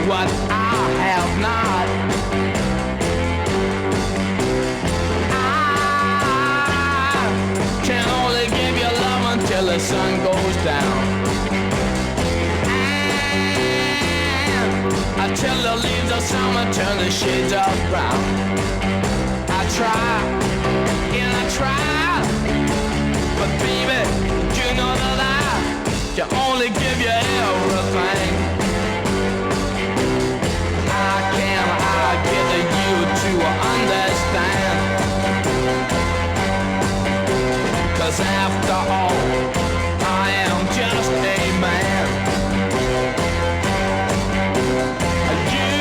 what I have not. I can only give you love until the sun goes down, and until the leaves of summer turn the shades of brown. I try, and I try, but baby, you know that I can only give you everything. I get you to understand, 'cause after all, I am just a man. You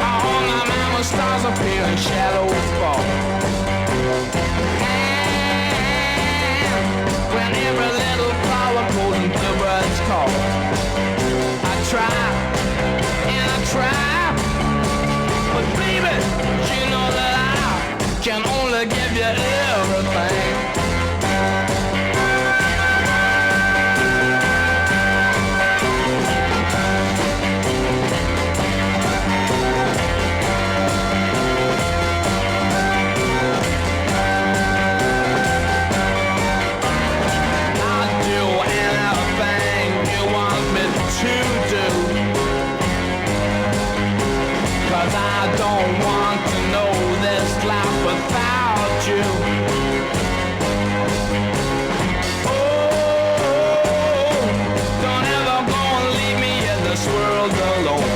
are on the mountain, stars appear and shadows fall, and when every little flower goes and the birds call, I try and I try, but baby, you know that I can only give you everything. I'll do anything you want me to do, 'cause I don't want to know this life without you. Oh, don't ever go and leave me in this world alone.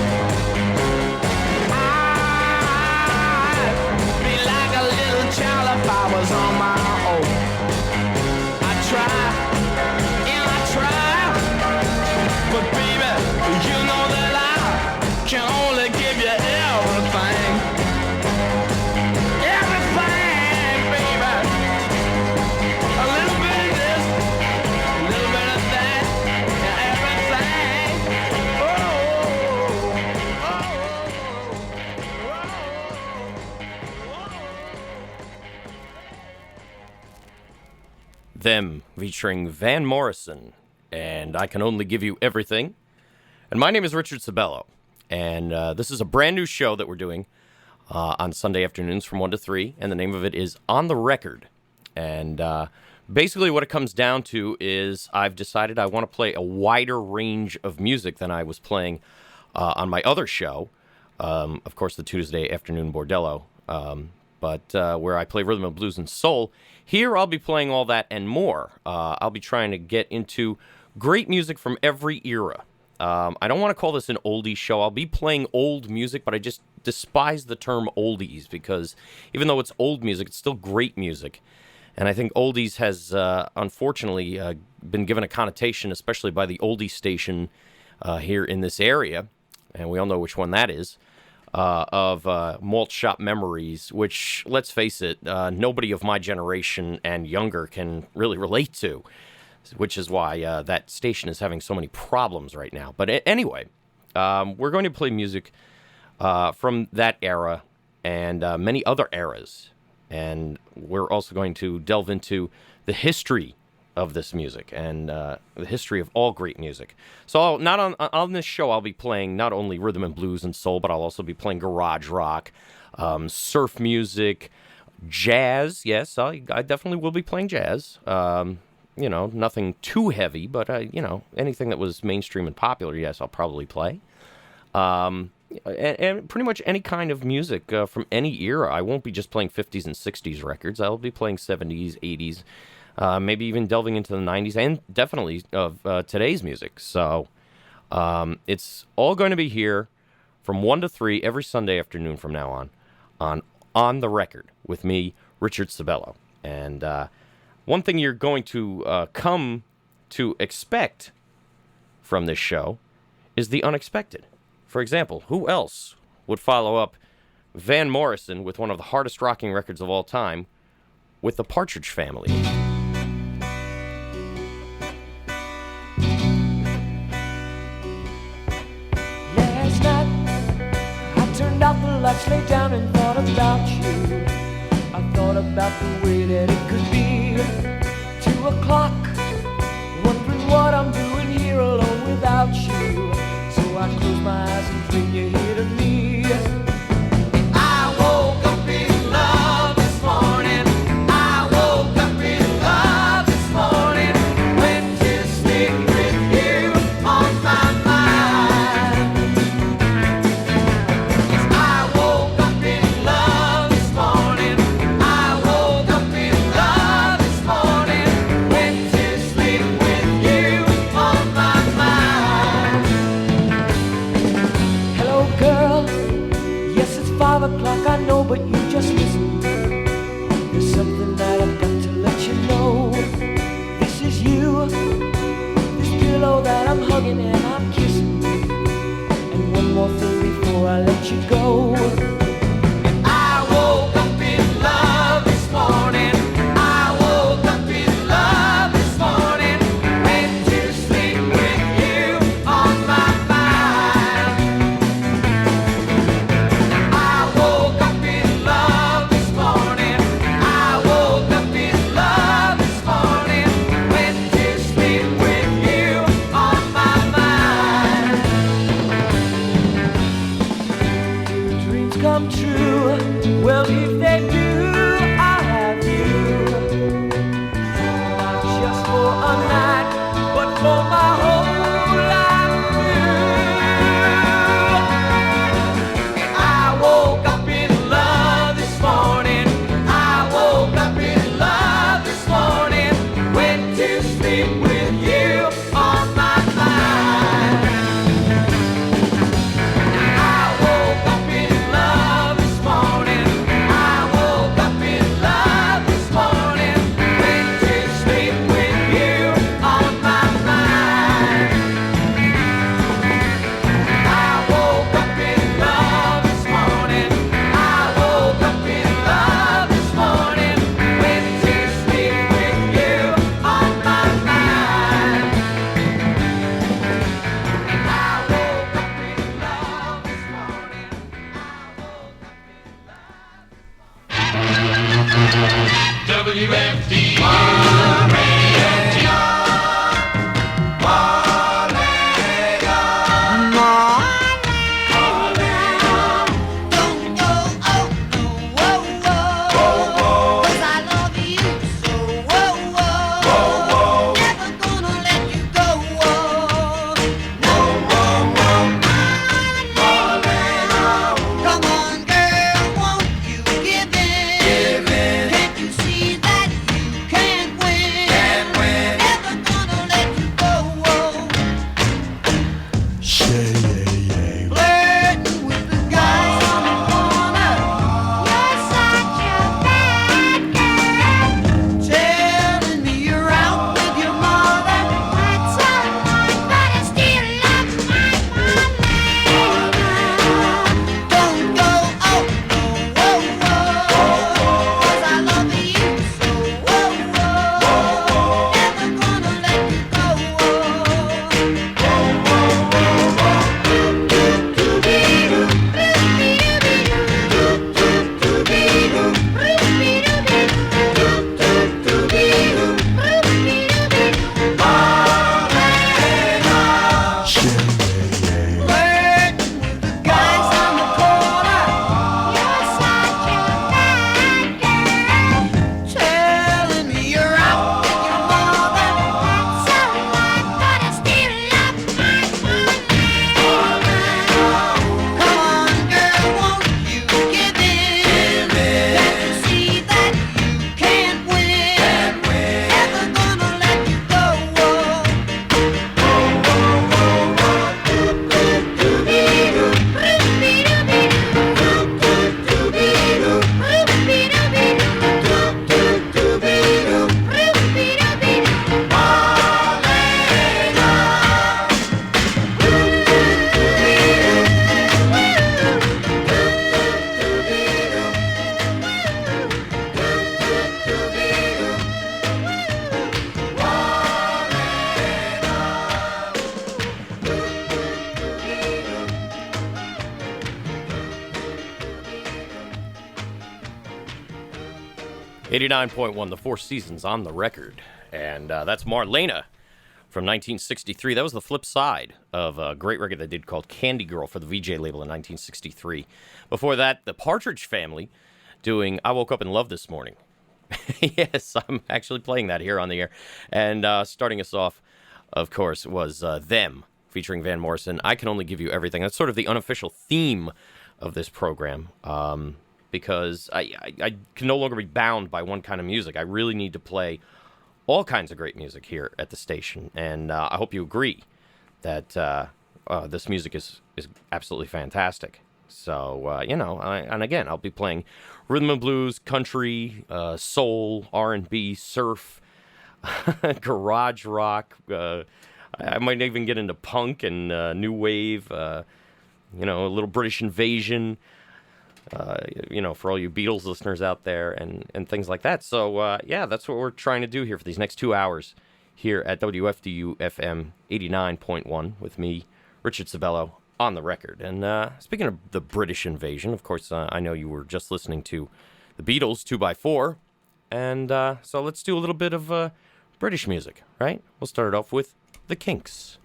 I'd be like a little child if I was on my own. I try and I try, but baby, you know that I can only give you everything. Everything, baby. A little bit of this, a little bit of that, and everything. Them, featuring Van Morrison, and I Can Only Give You Everything. And my name is Richard Sibello, and this is a brand new show that we're doing on Sunday afternoons from 1 to 3, and the name of it is On the Record. And basically what it comes down to is I've decided I want to play a wider range of music than I was playing on my other show, of course, the Tuesday afternoon Bordello, but where I play rhythm and blues and soul. Here I'll be playing all that and more. I'll be trying to get into great music from every era. I don't want to call this an oldies show. I'll be playing old music, but I just despise the term oldies because even though it's old music, it's still great music. And I think oldies has, unfortunately, been given a connotation, especially by the oldie station here in this area, and we all know which one that is, of Malt Shop Memories, which, let's face it, nobody of my generation and younger can really relate to, which is why that station is having so many problems right now. But anyway, we're going to play music from that era and many other eras. And we're also going to delve into the history of this music and the history of all great music. So not on this show, I'll be playing not only rhythm and blues and soul, but I'll also be playing garage rock, surf music, jazz. Yes, I definitely will be playing jazz. Nothing too heavy, but, anything that was mainstream and popular, yes, I'll probably play. And pretty much any kind of music from any era. I won't be just playing 50s and 60s records. I'll be playing 70s, 80s, maybe even delving into the 90s, and definitely of today's music. So it's all going to be here from 1 to 3 every Sunday afternoon from now on the Record with me, Richard Sibello. And one thing you're going to come to expect from this show is the unexpected. For example, who else would follow up Van Morrison with one of the hardest rocking records of all time with the Partridge Family? Last night, I turned out the lights, lay down and thought about you. I thought about the way that it could be 2 o'clock, wondering what I'm doing here alone without you. So I hugging and I'm kissing you. And one more thing before I let you go. I woke up in love this morning. I woke up in love this morning. Went to sleep with you on my mind. I woke up in love this morning. I woke up in love this morning. Went to sleep with you on my mind. Do dreams come true? Well, if they do, I'll have you. Not just for a night, but for my whole life through. I woke up in love this morning. I woke up in love this morning. Went to sleep with you on my mind. I woke up in love this morning. I woke up in love this morning. Went to sleep with you on my mind. I woke up in love this morning. I woke up in love this morning. Went to sleep with you on my mind. I woke up in love this morning. WFDU. .1, the Four Seasons on the record. And that's Marlena from 1963. That was the flip side of a great record they did called Candy Girl for the VJ label in 1963. Before that, the Partridge Family doing I Woke Up in Love This Morning. Yes, I'm actually playing that here on the air. And starting us off, of course, was Them, featuring Van Morrison. I Can Only Give You Everything. That's sort of the unofficial theme of this program. Because I can no longer be bound by one kind of music. I really need to play all kinds of great music here at the station. And I hope you agree that this music is absolutely fantastic. So, and again, I'll be playing rhythm and blues, country, soul, R&B, surf, garage rock, I might even get into punk and new wave, a little British Invasion, for all you Beatles listeners out there and things like that. So, that's what we're trying to do here for these next 2 hours here at WFDU FM 89.1 with me, Richard Sibello, on the record. And speaking of the British Invasion, of course, I know you were just listening to the Beatles 2x4. And so let's do a little bit of British music, right? We'll start it off with the Kinks.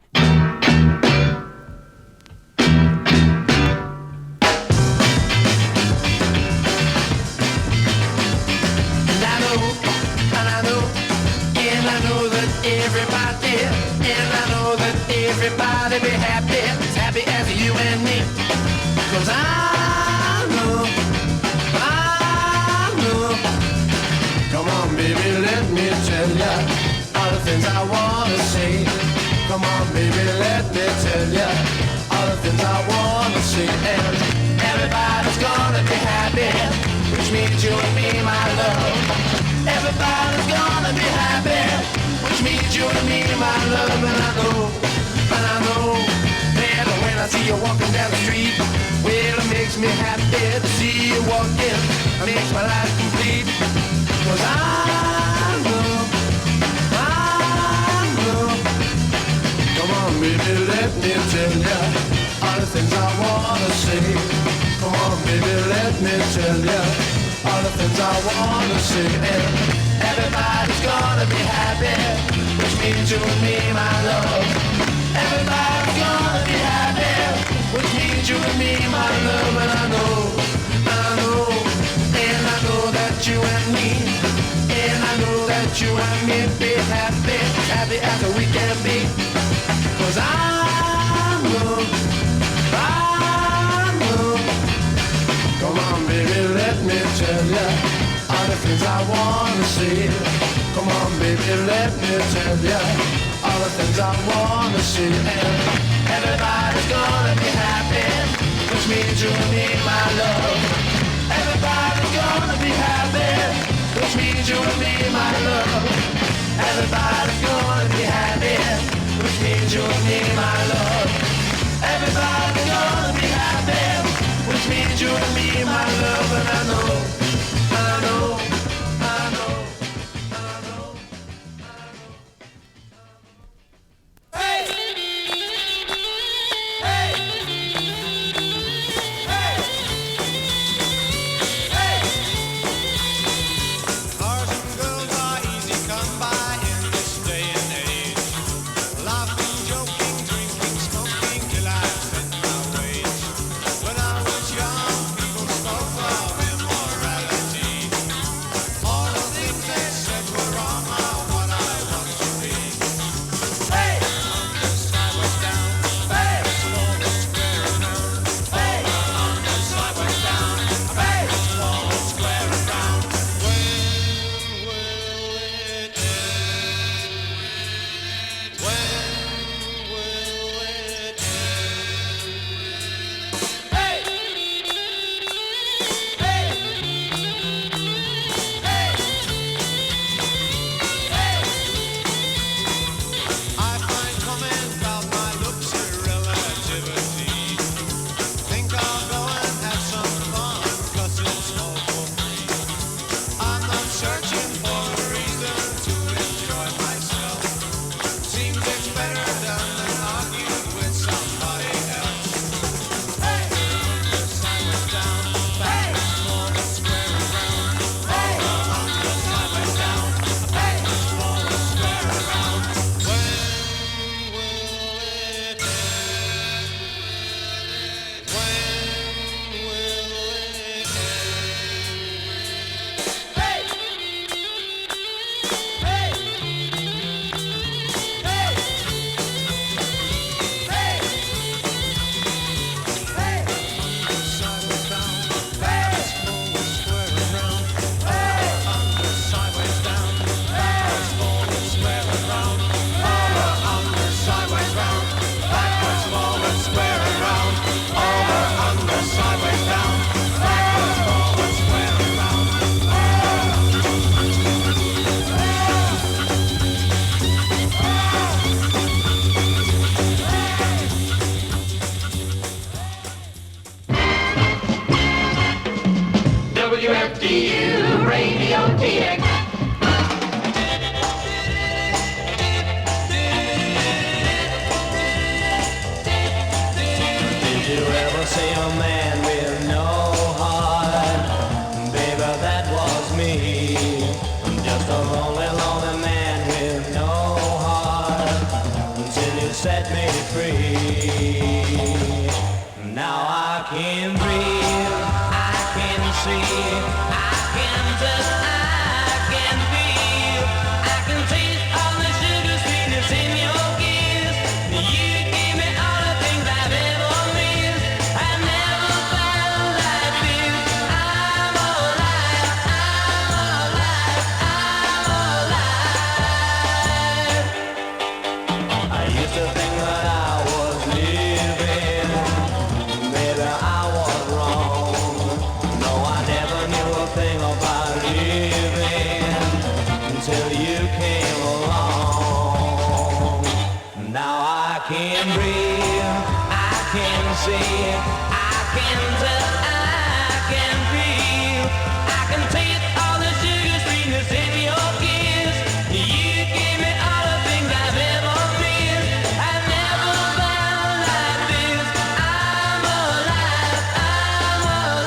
Everybody be happy, as happy as you and me. 'Cause I know. Come on, baby, let me tell ya all the things I wanna say. Come on, baby, let me tell ya all the things I wanna say. And everybody's gonna be happy, which means you and me, my love. Everybody's gonna be happy, which means you and me, my love. And I know, man, when I see you walking down the street, well, it makes me happy to see you walking. It makes my life complete. 'Cause I know. Come on, baby, let me tell ya all the things I wanna say. Come on, baby, let me tell ya all the things I wanna say. And everybody's gonna be happy, which means you and me, my love. Everybody's gonna be happy, which means you and me, my love. And I know, and I know that you and me, and I know that you and me be happy, as happy as we can be. 'Cause I know. Come on, baby, let me tell ya all the things I wanna say. Come on, baby, let me tell ya all the things I wanna see. And everybody's gonna be happy, which means you and me, my love. Everybody's gonna be happy, which means you and me, my love. Everybody's gonna be happy, which means you and me, my love. Everybody's gonna be happy, which means you and me, my love. And I know. Laughing, joking, drinking, smoking till I spend set me free. Now I can breathe, I can see, I can touch, I can feel, I can taste all the sugar sweetness in your kiss. You give me all the things I've ever missed. I've never felt like this. I'm alive, I'm alive, I'm alive. I used to think that I was living, maybe I was wrong. No, I never knew a thing about living until you came along. Now I can breathe, I can see, I can touch, I can feel, I can taste all the sugar sweetness in your kiss. You give me all the things I've ever missed. I've never felt like this. I'm alive, I'm alive, I'm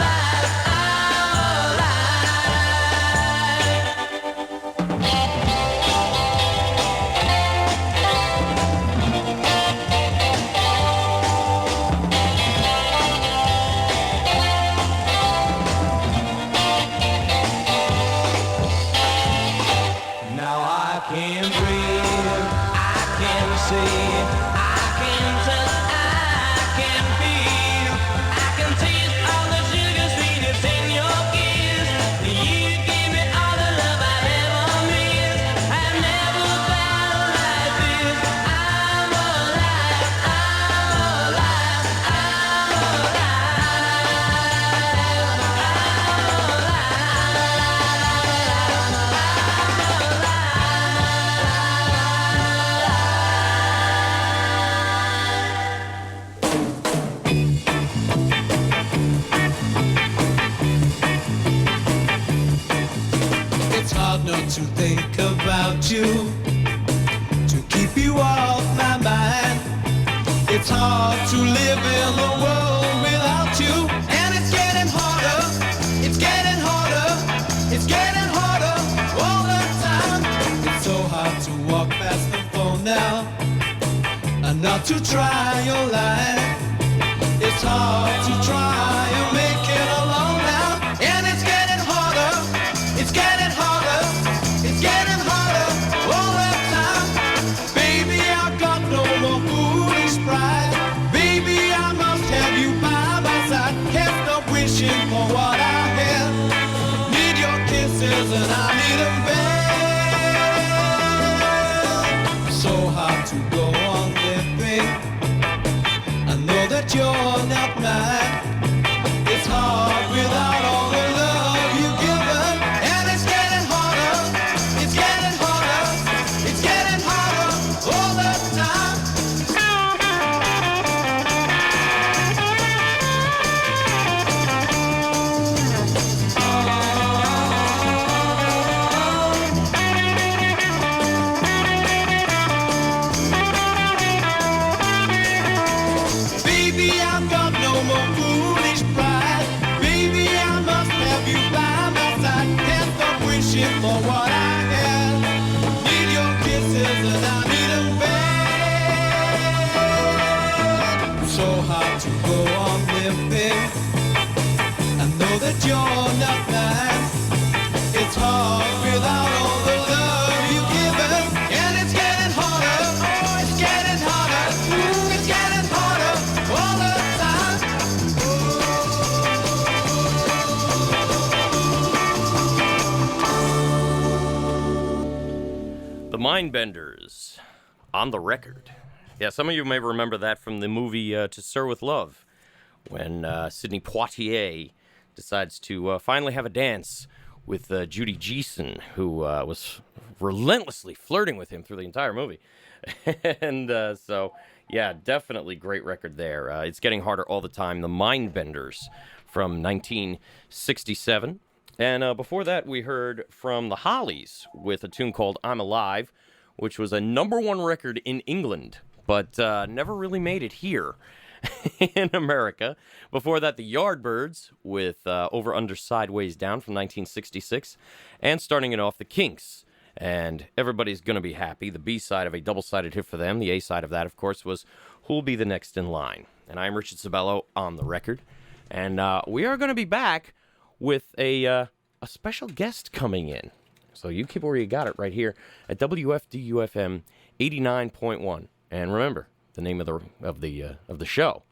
Now I can breathe, I can see, I can touch, I can feel, I can taste all the sugar sweetness in your kiss. You give me all the love I've ever missed. I've never felt like this. I'm alive, I'm alive, I'm It's hard not to think about you, to keep you off my mind. It's hard to live in the world without you, and it's getting harder, it's getting harder, it's getting harder all the time. It's so hard to walk past the phone now, and not to try your line. It's hard to try and make it alone now, and it's getting harder, it's getting harder, it's getting harder all the time. Baby, I've got no more foolish pride. Baby, I must have you by my side. Can't stop wishing for what I had. Need your kisses and I need them bad. So hard to go on living. I know that you're not mine. It's hard without all the love you've given, and it's getting harder, it's getting harder, it's getting harder all the time. Baby, I've got no more foolish pride. Baby, I must have you by my side. Can't stop wishing for what I had. Need your kisses and I need them bad. So hard to go on living. I know that you're not mine. It's hard without all the love you've given, and it's getting harder. Oh, it's getting harder. Ooh, it's getting harder all the time. The Mindbenders on the record. Yeah, some of you may remember that from the movie To Sir with Love, when Sidney Poitier decides to finally have a dance with Judy Geeson, who was relentlessly flirting with him through the entire movie. And so, yeah, definitely great record there. It's getting harder all the time. The Mindbenders from 1967. And before that, we heard from the Hollies with a tune called I'm Alive, which was a #1 record in England, but never really made it here in America. Before that, the Yardbirds with Over, Under, Sideways, Down from 1966. And starting it off, the Kinks and everybody's going to be happy. The B-side of a double-sided hit for them. The A-side of that, of course, was Who'll Be the Next in Line. And I'm Richard Sibello on the record, and we are going to be back with a special guest coming in. So you keep where you got it right here at WFDU FM 89.1. And remember, the name of the show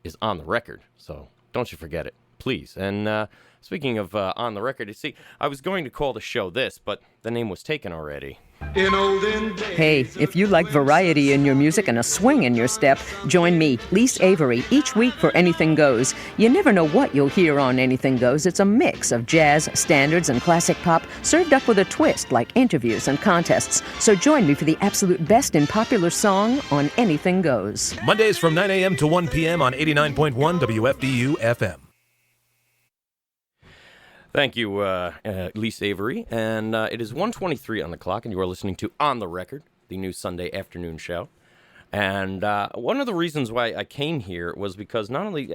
is On the Record, so don't you forget it, please. And speaking of On the Record, you see, I was going to call the show this, but the name was taken already. In olden days, Hey, if you like variety in your music and a swing in your step, join me, Lise Avery, each week for Anything Goes. You never know what you'll hear on Anything Goes. It's a mix of jazz, standards, and classic pop, served up with a twist like interviews and contests. So join me for the absolute best in popular song on Anything Goes. Mondays from 9 a.m. to 1 p.m. on 89.1 WFDU FM. Thank you, Lise Avery. And it is 1:23 on the clock, and you are listening to On the Record, the new Sunday afternoon show. And one of the reasons why I came here was because not only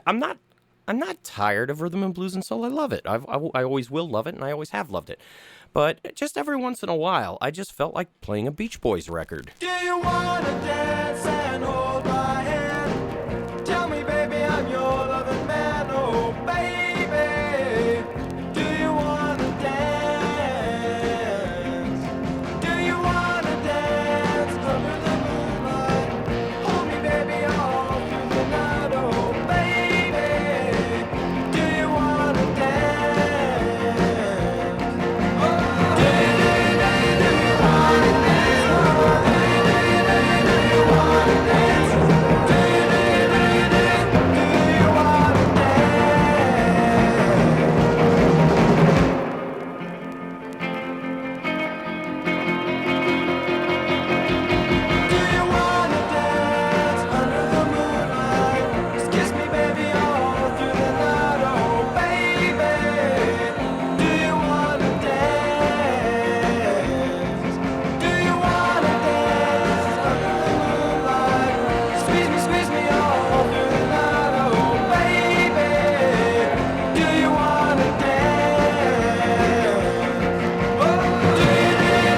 I'm not tired of rhythm and blues and soul. I love it. I always will love it, and I always have loved it. But just every once in a while, I just felt like playing a Beach Boys record. Do you wanna dance and hold my hand? Tell me, baby, I'm your loving man. Oh, baby, do you wanna dance? Do you wanna dance under the moonlight? Hold me, baby, all through the night. Oh, baby, do you wanna dance? Oh, do you wanna dance under the moonlight? Just kiss me, baby, all through the night. Oh, baby, do you wanna dance? Do you wanna dance under the moonlight? Squeeze me all through the night. Oh, baby, do you wanna dance? Oh, do you wanna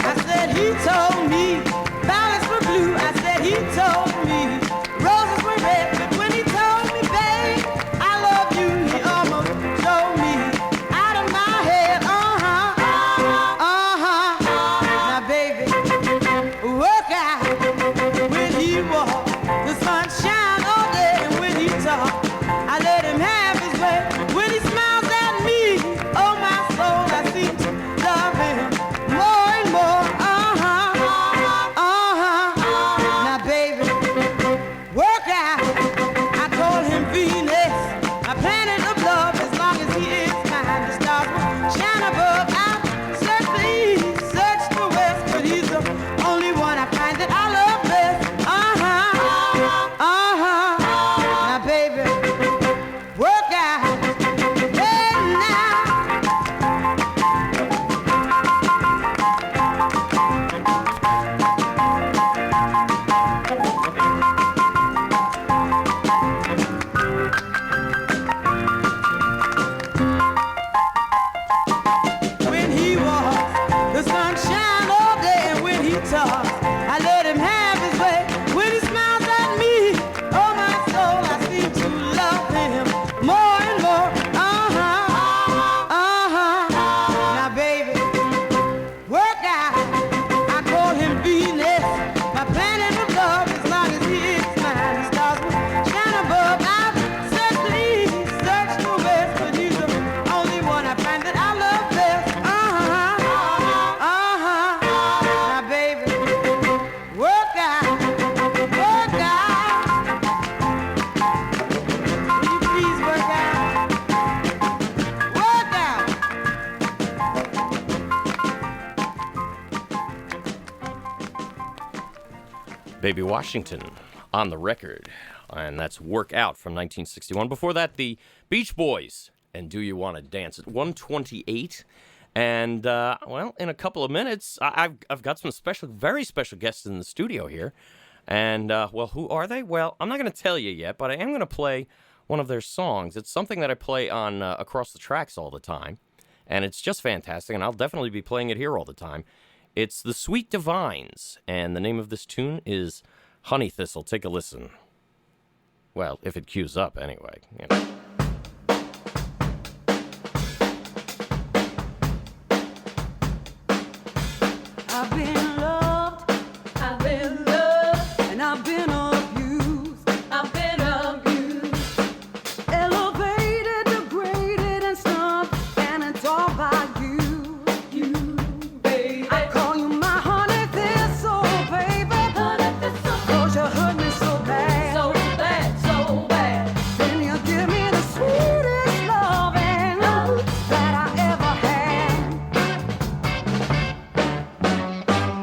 I said he told me violets were blue. I said he told me roses were red. But when he told me, babe, I love you, he almost told me out of my head. Now, baby, work out with you. Baby Washington on the record, and that's Work Out from 1961. Before that, the Beach Boys and Do You Want to Dance at 128. And, well, in a couple of minutes, I've got some very special guests in the studio here. And, well, who are they? Well, I'm not going to tell you yet, but I am going to play one of their songs. It's something that I play on Across the Tracks all the time, and it's just fantastic, and I'll definitely be playing it here all the time. It's the Sweet Divines, and the name of this tune is Honey Thistle. Take a listen. Well, if it cues up, anyway. You know. I've been loved, and I've been abused, elevated, degraded, and snubbed, and it's all by you, baby. I call you my honey thistle, baby, 'cause you hurt me so bad, so bad. Then you give me the sweetest loving that I ever had.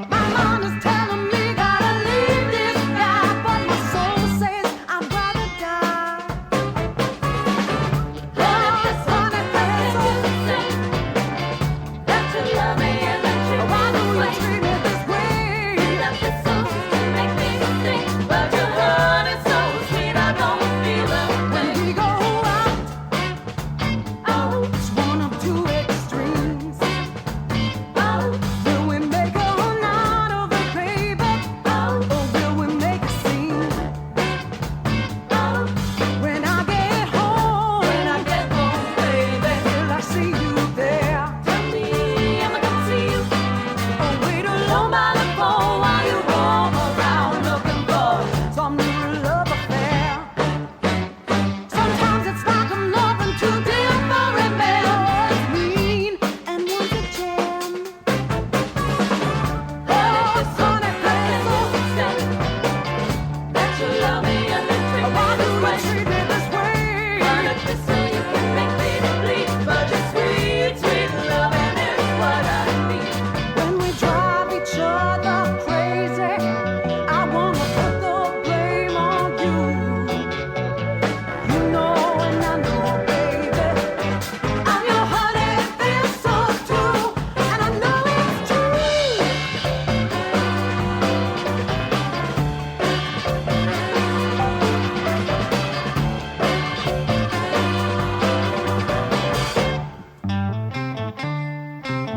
My mind is telling me gotta leave this guy, but my soul says I'd rather die. Oh, this honey thistle, that you love me and that you why do you treat me this way? That thistle make me think, but your honey so sweet I don't feel it when we go out. Oh, it's one of two extremes. Oh, will we make a night of it, baby? Oh, or will we make a scene? Oh, when I get home, baby, will I see you there? Tell me, am I gonna see you? Or wait alone by the phone while you roam around looking for some new love affair? Sometimes it's like I'm loving two different men. One's mean and one's a gem. Oh, honey thistle, that you love me and that you why do you treat me this way? Honey thistle, you can make me bleed, but your sweet, sweet loving is what I need. When we drive each other crazy, I wanna put the blame on you. You know and I know, baby, I'm your honey thistle too, and I know it's true.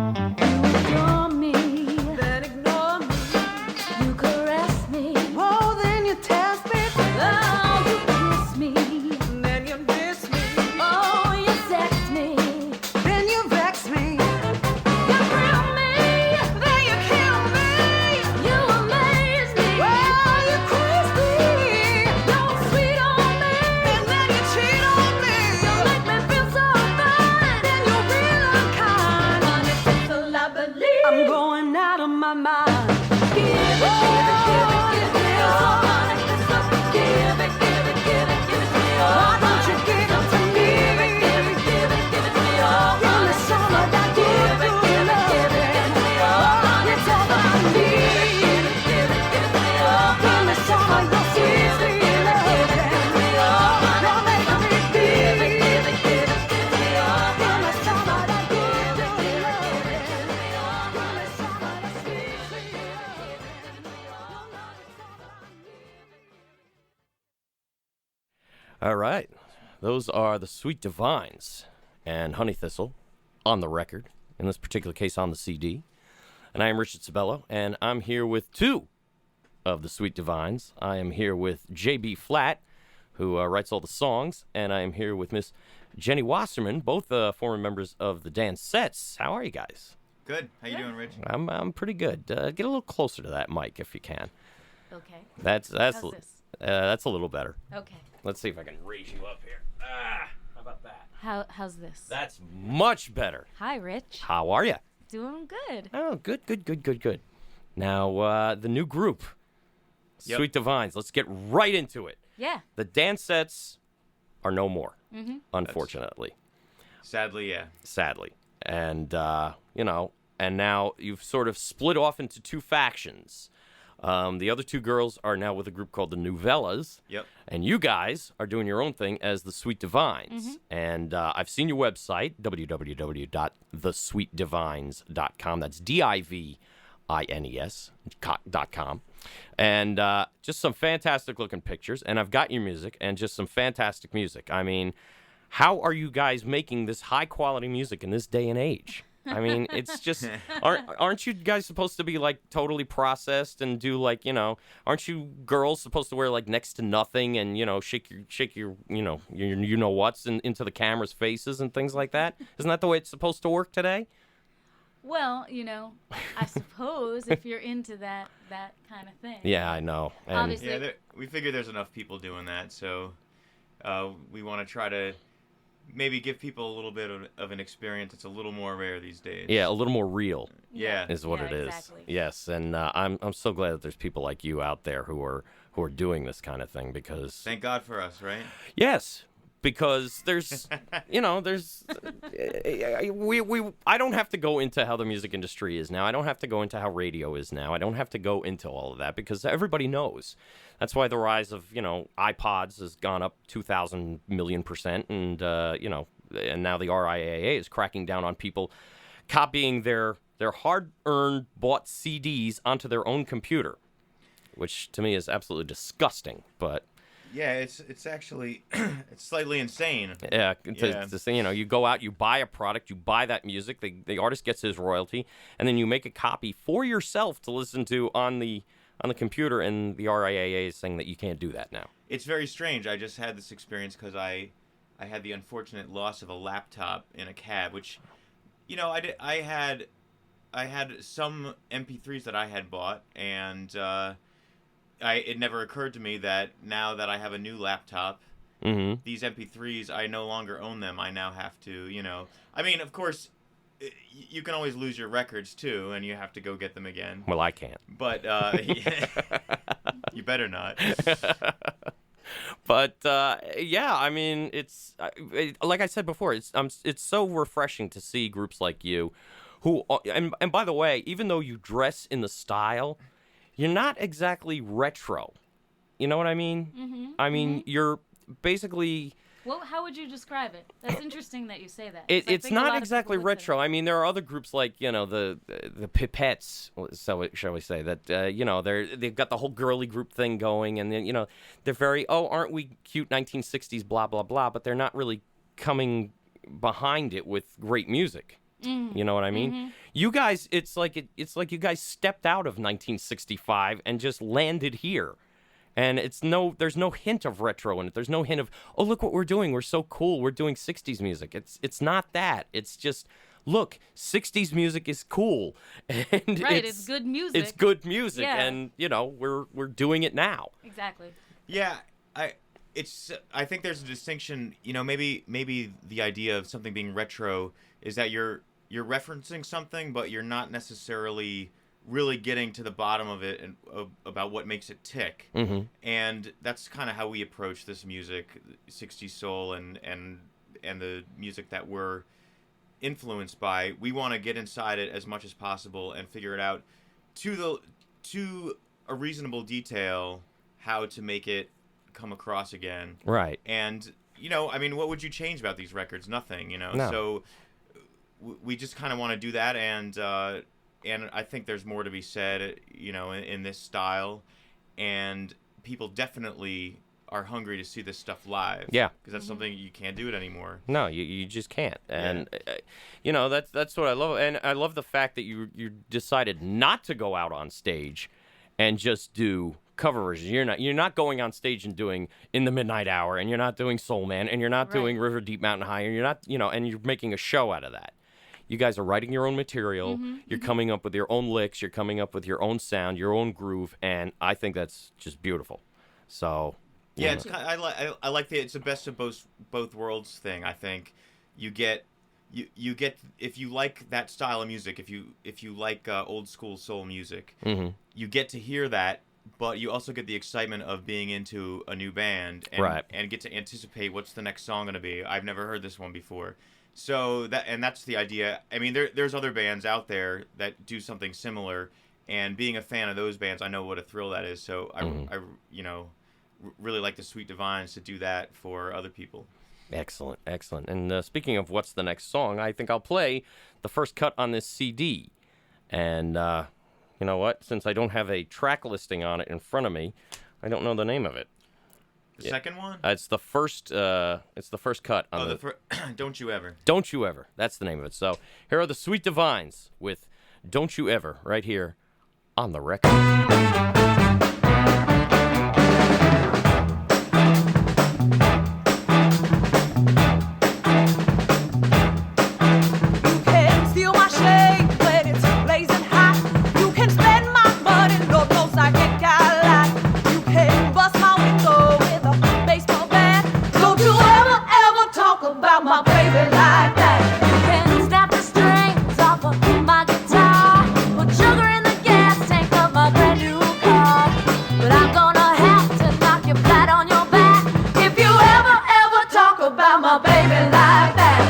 Ignore me, then ignore me. You caress me, oh, then you test me. Oh, you kiss me, then you miss me. Oh, you sex me, then you vex me. You thrill me, then you kill me. You amaze me, well, you craze me. You're sweet on me, and then you cheat on me. You make me feel so fine, then you're real unkind. Honey thistle, I believe I'm going out of my mind. Give it, give it, give it, give it, oh, honey thistle. Give it, give it, give it, give it to me, oh, why don't you give it to me? Give it, give it, give it, give it to me, oh, give me some of that good, good loving. Oh, it's all I need. Give it, give it, give it to me, oh, give me some of your sweet, sweet loving. You're making me feel. Give it, give it, give it, give it to me, oh, give me some of that good, good loving. Give me some of that sweet, sweet loving. All right. Those are the Sweet Divines and Honey Thistle on the record, in this particular case on the CD. And I am Richard Sibello, and I'm here with two of the Sweet Divines. I am here with J.B. Flatt, who writes all the songs, and I am here with Miss Jenny Wasserman, both former members of the Dancettes. How are you guys? Good. How you doing, Rich? I'm pretty good. Get a little closer to that mic if you can. Okay. That's How's this? that's a little better. Okay. Let's see if I can raise you up here. How about that? How's this? That's much better. Hi, Rich. How are you? Doing good. Oh, good. Now, the new group, Yep. Sweet Divines. Let's get right into it. Yeah. The Dancettes are no more, unfortunately, Sadly, yeah. sadly. And, and now you've sort of split off into two factions. The other two girls are now with a group called the Novellas. Yep. And you guys are doing your own thing as the Sweet Divines. And I've seen your website, www.thesweetdivines.com. That's DIVINES.com. And just some fantastic looking pictures. And I've got your music and just some fantastic music. I mean, how are you guys making this high quality music in this day and age? I mean, it's just aren't you guys supposed to be like totally processed and do like, aren't you girls supposed to wear like next to nothing and shake your your what's into the camera's faces and things like that? Isn't that the way it's supposed to work today? Well, I suppose if you're into that kind of thing. Yeah, I know. And Obviously. Yeah, we figure there's enough people doing that, so we want to try to maybe give people a little bit of an experience that's a little more rare these days. yeah, a little more real Yeah. is what Yeah, it is. exactly. Yes, and I'm so glad that there's people like you out there who are doing this kind of thing because Thank God for us, right? yes, because there's there's I don't have to go into how the music industry is now. I don't have to go into how radio is now. I don't have to go into all of that because everybody knows. That's why the rise of iPods has gone up 2,000 million %, and and now the RIAA is cracking down on people copying their hard-earned bought CDs onto their own computer, which to me is absolutely disgusting. But Yeah, it's actually it's slightly insane. yeah, Yeah. to say, you go out, you buy a product, you buy that music, the artist gets his royalty, and then you make a copy for yourself to listen to on the computer, and the RIAA is saying that you can't do that now. It's very strange. I just had this experience because I had the unfortunate loss of a laptop in a cab, which, I had some MP3s that I had bought, and it never occurred to me that now that I have a new laptop, Mm-hmm. these MP3s, I no longer own them. I now have to, I mean, of course, you can always lose your records too, and you have to go get them again. Well, I can't. But you better not. But yeah, I mean, it's like I said before, it's so refreshing to see groups like you, who and by the way, even though you dress in the style, you're not exactly retro. You know what I mean? Mm-hmm. I mean, you're basically. Well, how would you describe it? That's interesting that you say that. 'cause I It's think a lot not of exactly people would say retro. I mean, there are other groups like the Pipettes, so shall we say that they've got the whole girly group thing going, and then they're very aren't we cute 1960s blah blah blah, but they're not really coming behind it with great music. You know what I mean? Mm-hmm. You guys, it's like you guys stepped out of 1965 and just landed here. And there's no hint of retro in it. There's no hint of, oh, look what we're doing. We're so cool. We're doing 60s music. It's not that. It's just, look, 60s music is cool. And Right, it's good music. It's good music. Yeah. And, we're doing it now. Exactly. Yeah, I think there's a distinction. Maybe the idea of something being retro is that you're referencing something, but you're not necessarily really getting to the bottom of it and about what makes it tick. Mm-hmm. And that's kind of how we approach this music, 60s soul and the music that we're influenced by. We want to get inside it as much as possible and figure it out to a reasonable detail how to make it come across again. Right. And I mean, what would you change about these records? Nothing. No. So we just kind of want to do that, and I think there's more to be said, in this style, and people definitely are hungry to see this stuff live. Yeah. Because that's something you can't do it anymore. No, you just can't. And that's what I love. And I love the fact that you decided not to go out on stage and just do cover versions. You're not going on stage and doing In the Midnight Hour, and you're not doing Soul Man, and you're not doing Right. River Deep Mountain High, and you're not, and you're making a show out of that. You guys are writing your own material. You're coming up with your own licks. You're coming up with your own sound, your own groove, and I think that's just beautiful. So Yeah, it's I like it's the best of both worlds thing. I think you get if you like that style of music, if you like old school soul music, you get to hear that, but you also get the excitement of being into a new band and Right. and get to anticipate what's the next song going to be. I've never heard this one before. So that's the idea. I mean, there's other bands out there that do something similar, And being a fan of those bands, I know what a thrill that is. So I really like the Sweet Divines to do that for other people. Excellent, excellent. And speaking of what's the next song, I think I'll play the first cut on this CD. And you know what? Since I don't have a track listing on it in front of me, I don't know the name of it. The second one? It's the first. It's the first cut on Don't You Ever. Don't You Ever. That's the name of it. So here are the Sweet Divines with Don't You Ever right here on the record. My baby like that. You can snap the strings off of my guitar, put sugar in the gas tank of my brand new car. But I'm gonna have to knock you flat on your back if you ever talk about my baby like that.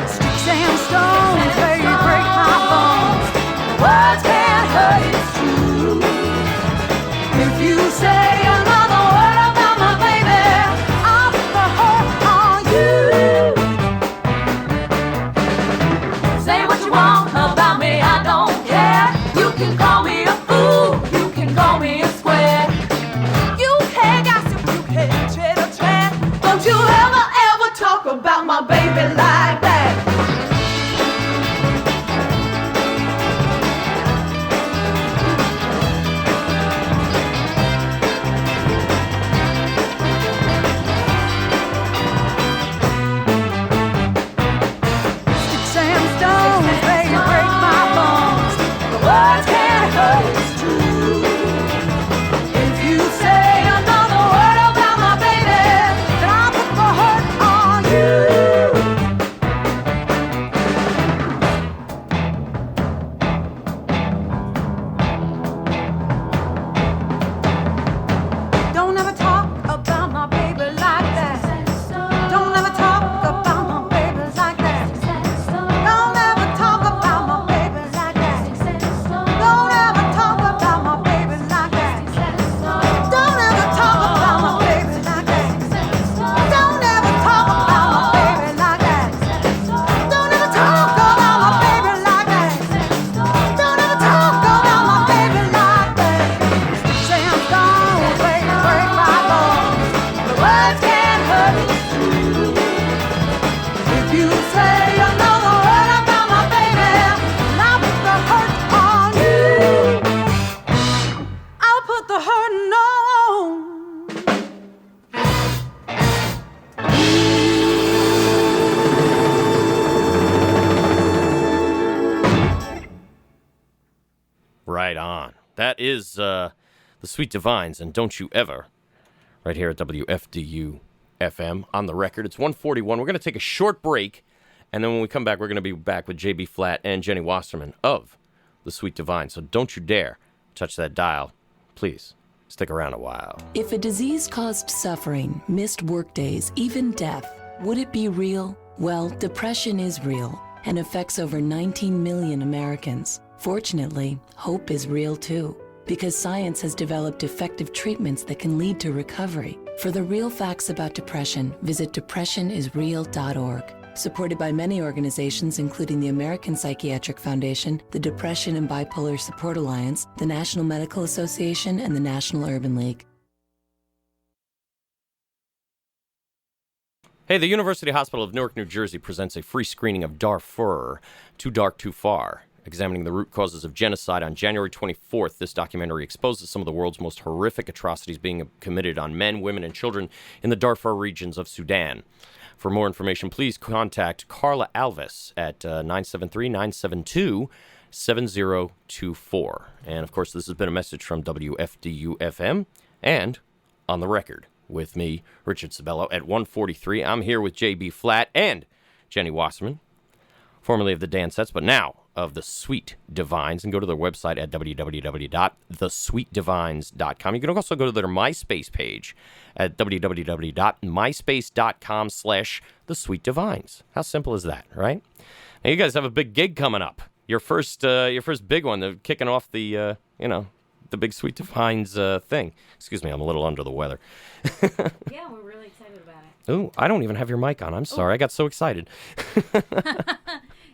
Sticks and stones, baby, break my bones. Words can't hurt, it's true. If you say another word about my baby, I'll put the hurt on you. Say what you want about me, I don't care. You can call me a fool, you can call me a square. You can't gossip, you can't chitter chat. Don't you ever talk about my baby like that. Sticks and stones, baby, break my bones. The words can't hurt, it's true. If you say another word about my baby, then I'll put the hurt on you. Don't ever talk about my baby like that. Don't ever talk about my baby like that. Don't ever talk about my baby like that. Don't ever talk about my baby like that. Don't ever talk about my baby like that. Don't ever talk about my baby like that. Don't ever talk about my baby like that. Don't ever talk about my baby like that. Say I'm gone, break my bones. The words can't hurt, it's true. If you say another word about my baby, then I'll put the hurt on you. I'll put the hurting on. Right on. That is the Sweet Divines and Don't You Ever right here at WFDU FM on the record. It's 1:41. We're going to take a short break, and then when we come back, we're going to be back with JB Flatt and Jenny Wasserman of the Sweet Divines. So don't you dare touch that dial. Please stick around a while. If a disease caused suffering, missed workdays, even death, would it be real? Well, depression is real and affects over 19 million Americans. Fortunately, hope is real too, because science has developed effective treatments that can lead to recovery. For the real facts about depression, visit depressionisreal.org. Supported by many organizations, including the American Psychiatric Foundation, the Depression and Bipolar Support Alliance, the National Medical Association, and the National Urban League. Hey, the University Hospital of Newark, New Jersey presents a free screening of Darfur, Too Dark, Too Far, examining the root causes of genocide. On January 24th, this documentary exposes some of the world's most horrific atrocities being committed on men, women, and children in the Darfur regions of Sudan. For more information, please contact Carla Alves at 973-972-7024. And, of course, this has been a message from WFDU-FM and On the Record with me, Richard Sibello, at 1:43. I'm here with JB Flatt and Jenny Wasserman, formerly of the Dan Sets, but now of the Sweet Divines. And go to their website at www.thesweetdivines.com. You can also go to their MySpace page at www.myspace.com/thesweetdivines. How simple is that, right? Now, you guys have a big gig coming up your first big one, the kicking off the the big Sweet Divines thing. Excuse me, I'm a little under the weather. Yeah, we're really excited about it. Ooh, I don't even have your mic on. I'm sorry, I got so excited.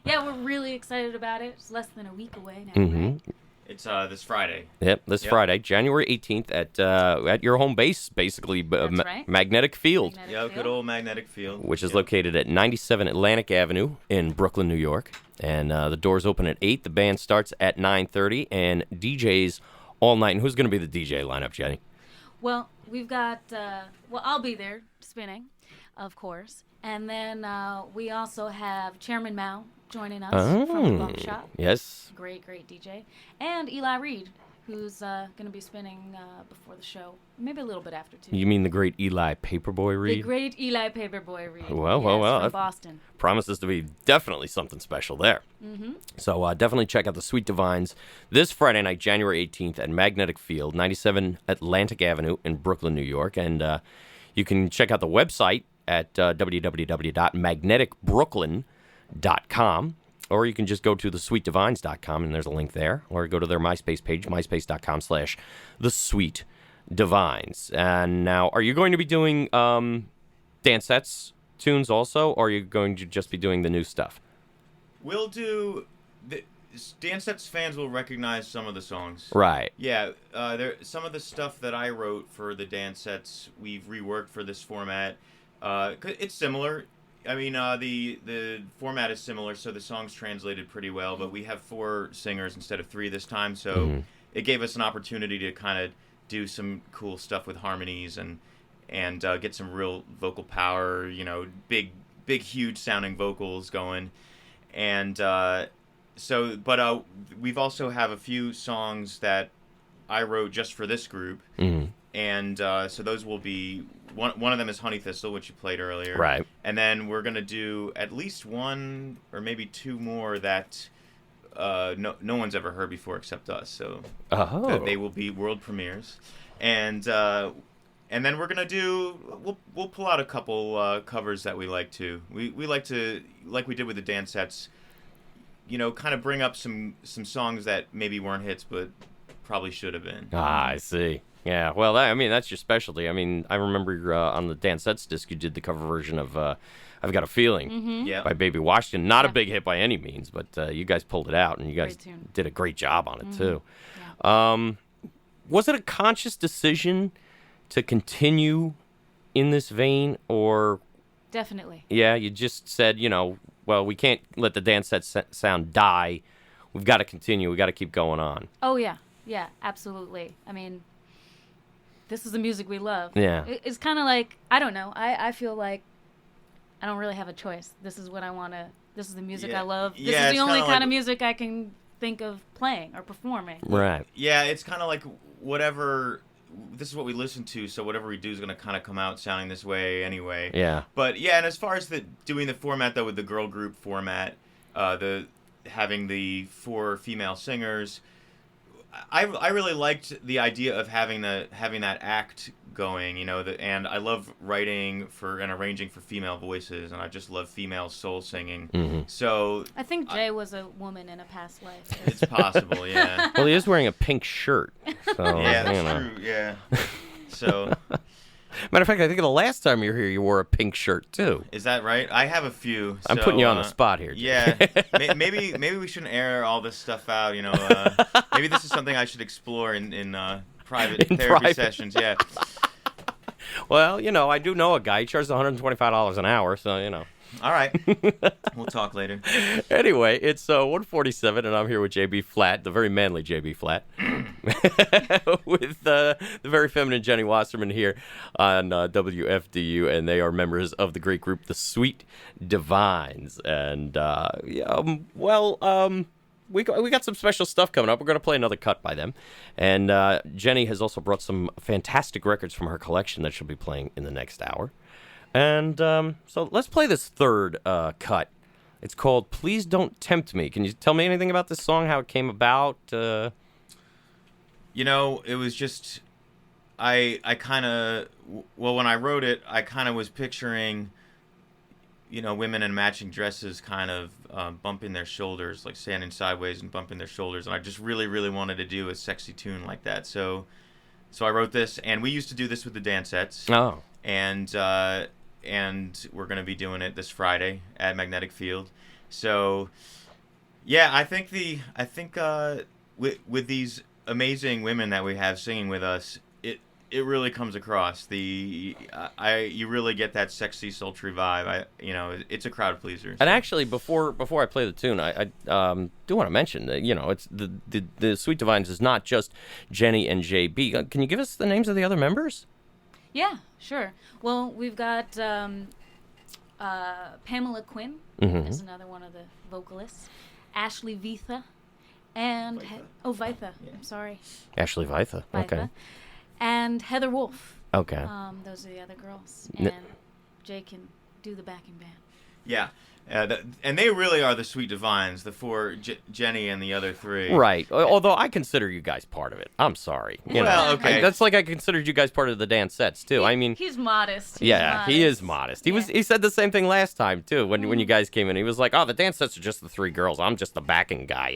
Yeah, we're really excited about it. It's less than a week away now, right? It's this Friday. Yep, this Friday, January 18th at your home base, basically, That's right. Magnetic Field, Good old Magnetic Field. which is located at 97 Atlantic Avenue in Brooklyn, New York. And the doors open at 8. The band starts at 9:30 and DJs all night. And who's going to be the DJ lineup, Jenny? Well, we've got, I'll be there spinning, of course. And then we also have Chairman Mao joining us from the Bump Shop. Yes. Great DJ. And Eli Reed, who's going to be spinning before the show. Maybe a little bit after, too. You mean the great Eli Paperboy Reed? The great Eli Paperboy Reed. Well, from that Boston. promises to be definitely something special there. Mm-hmm. So definitely check out the Sweet Divines this Friday night, January 18th at Magnetic Field, 97 Atlantic Avenue in Brooklyn, New York. And you can check out the website at www.magneticbrooklyn.com, or you can just go to thesweetdivines.com, and there's a link there, or go to their MySpace page, myspace.com/thesweetdivines. And now, are you going to be doing dance sets, tunes also, or are you going to just be doing the new stuff? We'll do... Dance Sets fans will recognize some of the songs. Right. Yeah, some of the stuff that I wrote for the Dance Sets, we've reworked for this format. It's similar. I mean, the format is similar, so the songs translated pretty well, but we have 4 singers instead of 3 this time, so it gave us an opportunity to kind of do some cool stuff with harmonies and get some real vocal power, big, huge sounding vocals going. And we've also have a few songs that I wrote just for this group. And so those will be... One of them is Honey Thistle, which you played earlier. Right. And then we're going to do at least 1 or maybe 2 more that no one's ever heard before except us. So they will be world premieres. And then we're going to do... We'll pull out a couple covers that we like to. We like to, like we did with the dance sets, kind of bring up some songs that maybe weren't hits but probably should have been. I see. Yeah, well, that's your specialty. I mean, I remember on the Dance Sets disc, you did the cover version of I've Got a Feeling by Baby Washington. Not a big hit by any means, but you guys pulled it out, and you guys did a great job on it, too. Yeah. Was it a conscious decision to continue in this vein, or... Definitely. Yeah, you just said, well, we can't let the Dance Set sound die. We've got to continue. We've got to keep going on. Oh, yeah. Yeah, absolutely. I mean... This is the music we love. Yeah. It's kind of like, I don't know. I feel like I don't really have a choice. This is what I want to, this is the music I love. This is the only kind of music I can think of playing or performing. Right. Yeah, it's kind of like whatever, this is what we listen to, so whatever we do is going to kind of come out sounding this way anyway. Yeah. But yeah, and as far as doing the format, though, with the girl group format, having the 4 female singers... I really liked the idea of having that act going, and I love writing and arranging for female voices, and I just love female soul singing. So I think Jay was a woman in a past life. It's possible, yeah. Well, he is wearing a pink shirt. So, yeah, that's true. Yeah. So. Matter of fact, I think the last time you were here, you wore a pink shirt too. Is that right? I have a few. I'm putting you on the spot here. Yeah. maybe we shouldn't air all this stuff out. Maybe this is something I should explore in private therapy sessions. Yeah. Well, I do know a guy. He charges $125 an hour, so All right. We'll talk later. Anyway, it's 1:47, and I'm here with JB Flatt, the very manly JB Flatt, with the very feminine Jenny Wasserman here on WFDU, and they are members of the great group, the Sweet Divines. And, we got some special stuff coming up. We're going to play another cut by them. And Jenny has also brought some fantastic records from her collection that she'll be playing in the next hour. And so let's play this third cut. It's called Please Don't Tempt Me. Can you tell me anything about this song, how it came about? It was just, I kind of, when I wrote it, I kind of was picturing, women in matching dresses kind of bumping their shoulders, like standing sideways and bumping their shoulders. And I just really, really wanted to do a sexy tune like that. So I wrote this, and we used to do this with the Dancettes. Oh. And we're going to be doing it this Friday at Magnetic Field. So, yeah, I think with these amazing women that we have singing with us, it really comes across. You really get that sexy, sultry vibe. It's a crowd pleaser. So. And actually, before I play the tune, I do want to mention that it's the Sweet Divines is not just Jenny and JB. Can you give us the names of the other members? Yeah, sure. Well, we've got Pamela Quinn is another one of the vocalists. Ashley Vitha and Vitha. Yeah. I'm sorry. Ashley Vitha. Okay. And Heather Wolf. Okay. Those are the other girls. And Jay can do the backing band. Yeah. And they really are the Sweet Divines, the four, Jenny and the other three. Right. Although I consider you guys part of it. I'm sorry. Okay. That's like I considered you guys part of the Dancettes, too. He's modest. He is modest. He said the same thing last time, too, when you guys came in. He was like, oh, the Dancettes are just the three girls. I'm just the backing guy,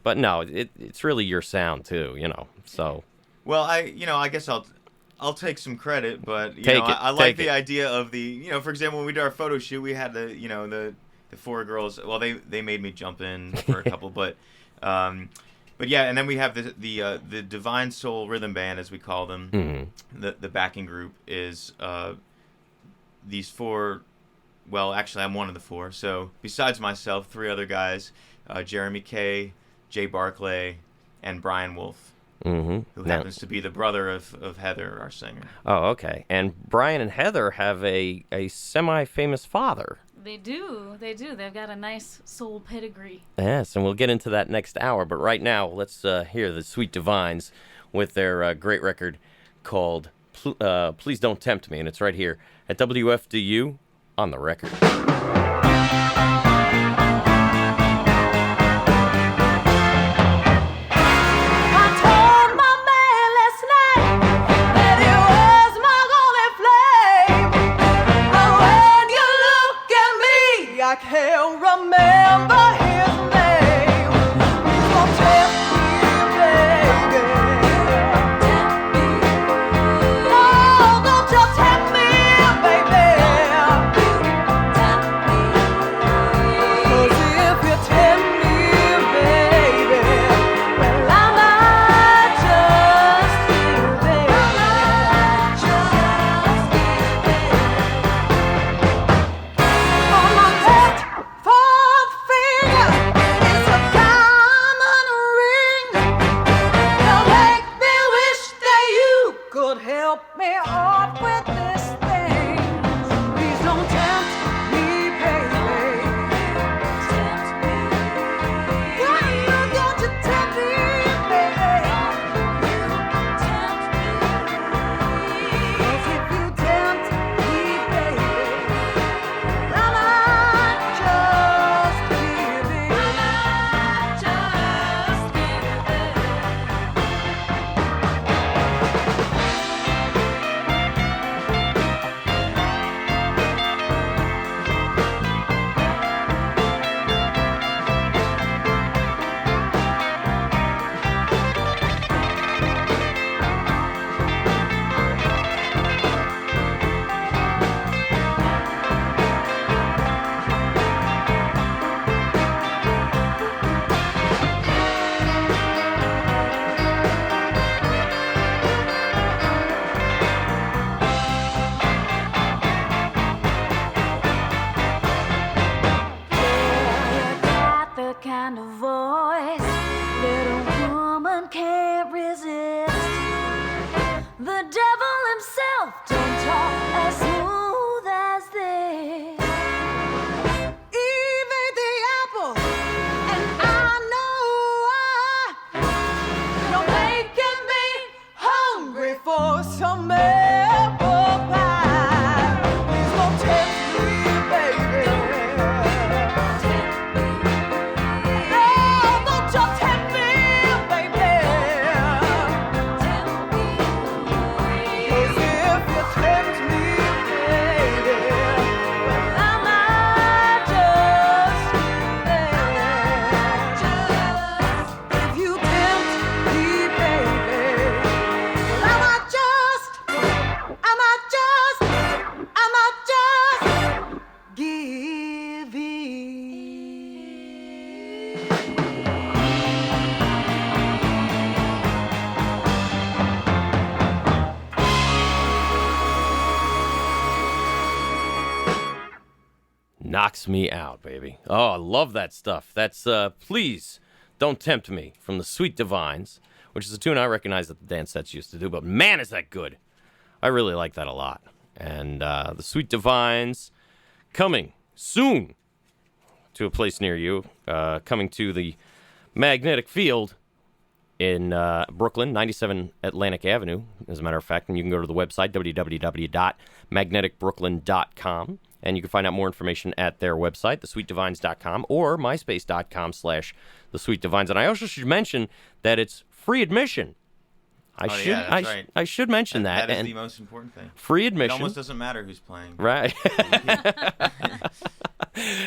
But no, it's really your sound, too, so... Well, I guess I'll take some credit, but I like the idea of the, for example, when we did our photo shoot, we had the four girls. Well, they made me jump in for a couple, but yeah, and then we have the Divine Soul Rhythm Band, as we call them. Mm-hmm. The backing group is these four. Well, actually, I'm one of the four. So besides myself, three other guys: Jeremy Kay, Jay Barclay, and Brian Wolf. Mm-hmm. Who happens to be the brother of Heather, our singer. Oh, okay. And Brian and Heather have a semi-famous father. They do. They've got a nice soul pedigree. Yes, and we'll get into that next hour. But right now, let's hear the Sweet Divines with their great record called Please Don't Tempt Me. And it's right here at WFDU on the record. I can't remember his name. Don't tempt me, baby. No, don't you tempt me, baby. 'Cause if you tempt me, baby, well, I might just give in. On my left fourth finger is a diamond ring. Now make me wish that you could help me off with this thing. Please don't tempt me, baby. Why don't you tempt me, baby? 'Cause if you tempt me, baby, I might just give in. You got the kind of voice that a woman can't resist. The devil himself don't talk as smooth as this. Eve ate the apple, and I know why. You're making me hungry for some apple pie. Please don't tempt me, baby. No, don't you tempt me, baby. 'Cause if you tempt me, Knocks me out, baby. Oh, I love that stuff. That's Please Don't Tempt Me from the Sweet Divines, which is a tune I recognize that the dance sets used to do, but man, is that good. I really like that a lot. And the Sweet Divines coming soon to a place near you, coming to the Magnetic Field in Brooklyn, 97 Atlantic Avenue, as a matter of fact. And you can go to the website, www.magneticbrooklyn.com. And you can find out more information at their website, thesweetdivines.com, or myspace.com/thesweetdivines. And I also should mention that it's free admission. I should mention that. That is the most important thing. Free admission. It almost doesn't matter who's playing. Right.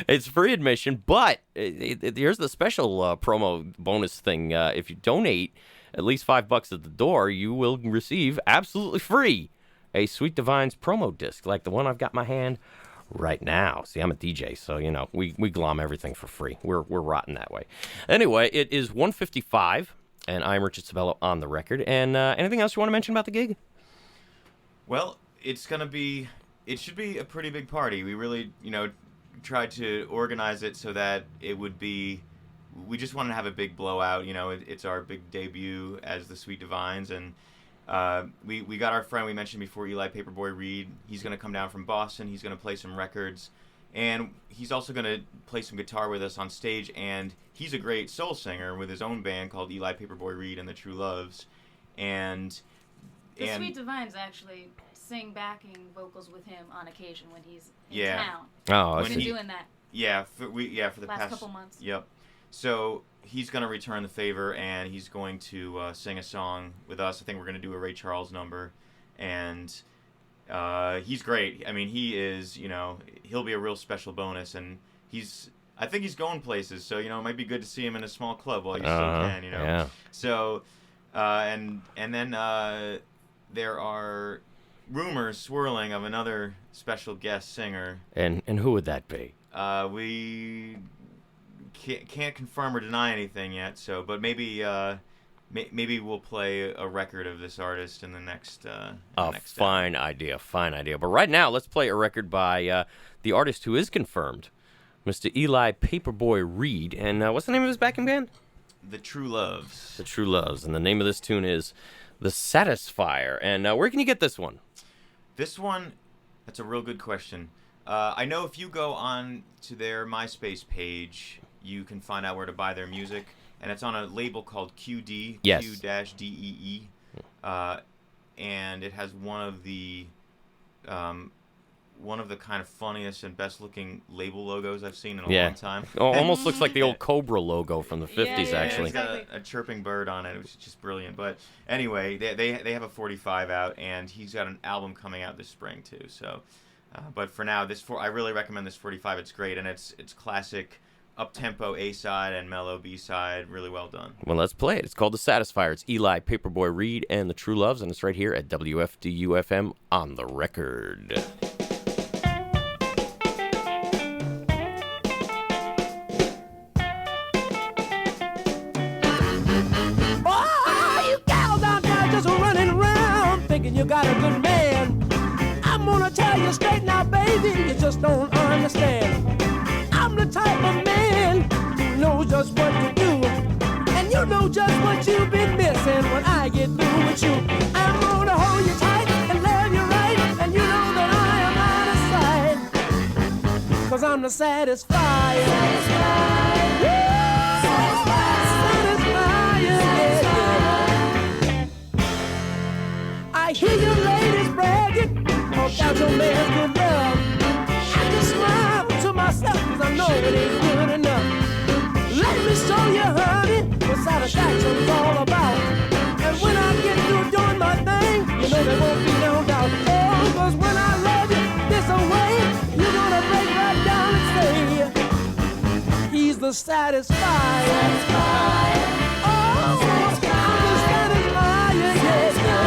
It's free admission, but here's the special promo bonus thing. If you donate at least $5 at the door, you will receive absolutely free a Sweet Divines promo disc, like the one I've got in my hand right now. See, I'm a DJ, so, you know, we glom everything for free. We're rotten that way. Anyway, it is 1:55, and I'm Richard Sibello on the record. And anything else you want to mention about the gig? Well, it should be a pretty big party. We really, tried to organize it so that it would be, we just wanted to have a big blowout. It's our big debut as the Sweet Divines, and we got our friend we mentioned before, Eli Paperboy Reed. He's going to come down from Boston. He's going to play some records, and he's also going to play some guitar with us on stage. And he's a great soul singer with his own band called Eli Paperboy Reed and the True Loves. And the Sweet Divines actually sing backing vocals with him on occasion when he's in town. Oh, We've been doing that. Yeah, for the past couple months. Yep. So he's going to return the favor, and he's going to sing a song with us. I think we're going to do a Ray Charles number, and he's great. I mean, he is, he'll be a real special bonus, and I think he's going places, so, it might be good to see him in a small club while you still can, Yeah. So, and then there are rumors swirling of another special guest singer. And who would that be? We can't confirm or deny anything yet. So, but maybe we'll play a record of this artist in the next. Fine idea. But right now, let's play a record by the artist who is confirmed, Mr. Eli Paperboy Reed. And what's the name of his backing band? The True Loves. The True Loves, and the name of this tune is The Satisfier. And where can you get this one? This one, that's a real good question. I know if you go on to their MySpace page, you can find out where to buy their music, and it's on a label called QD, yes. Q-DEE, and it has one of the kind of funniest and best-looking label logos I've seen in a long time. Almost looks like the old Cobra logo from the 50s, actually. It's got a chirping bird on it, which is just brilliant. But anyway, they have a 45 out, and he's got an album coming out this spring, too. So, but for now, I really recommend this 45. It's great, and it's classic up-tempo A-side and mellow B-side. Really well done. Well, let's play it. It's called The Satisfier. It's Eli Paperboy Reed and the True Loves, and it's right here at WFDU FM on the record. You got a good man. I'm gonna tell you straight now, baby, you just don't understand. I'm the type of man who knows just what to do, and you know just what you've been missing when I get through with you. I'm gonna hold you tight and love you right, and you know that I am out of sight, 'cause I'm the satisfier. I hear you ladies bragging about your man's good love. I just smile to myself 'cause I know it ain't good enough. Let me show you, honey, what satisfaction's all about. And when I get through doing my thing, you know there won't be no doubt. Oh, 'cause when I love you this away, you're gonna break right down and say, he's the satisfier. Oh, I'm the satisfier, yes, yeah.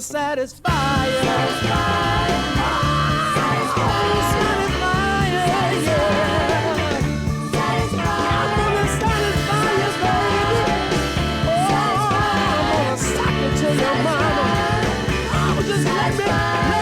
gonna satisfy you. Satisfy you, yeah. I'm gonna satisfy you, baby. Oh, I'm gonna sock it to your mama. Oh, just let me